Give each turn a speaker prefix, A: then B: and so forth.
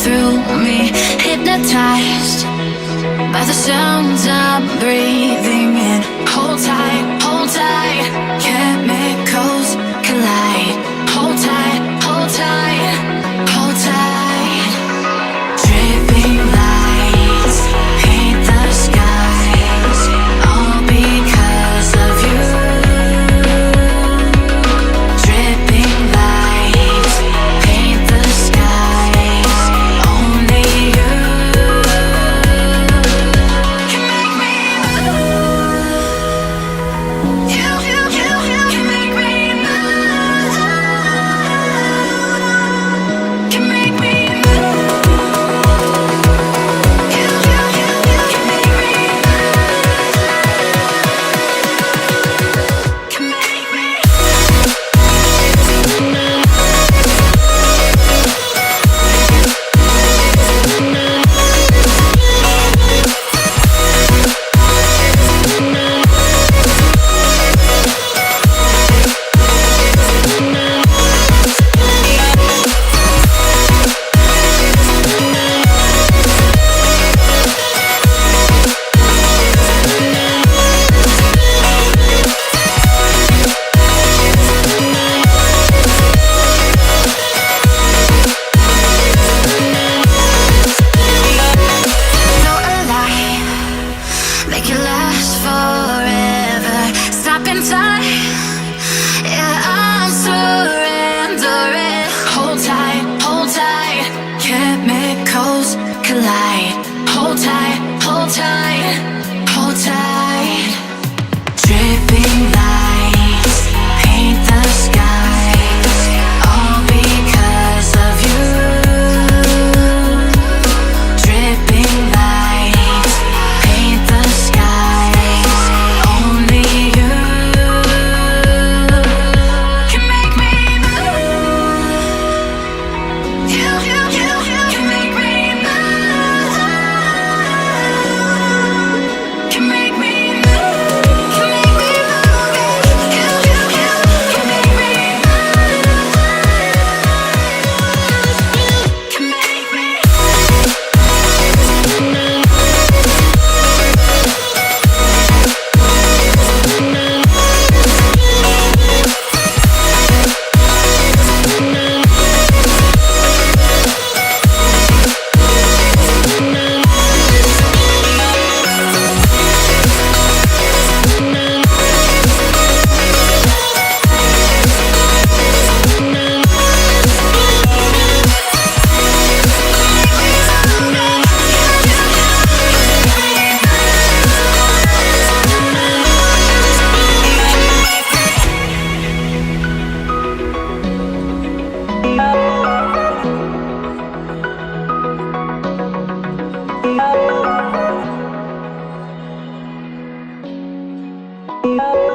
A: through me, hypnotized by the sounds I'm breathing in. Hold tight, chemicals collide. Hold tight, hold tight, hold tight. Dripping lights paint the skies, all because of you. Dripping lights paint the skies, only you can make me move. You can make me move. Can make me move. You can make me move. Can make me. So alive, make it last forever. Stop in time, yeah, I'm surrendering. Hold tight, chemicals collide. Hold tight, hold tight, hold tight. Dripping lights paint the skies, all because of you. Dripping lights paint the skies, only you can make me move. You can make me move. Can make me move. Can make me move. You can make me move. Can make me.
B: Thank you.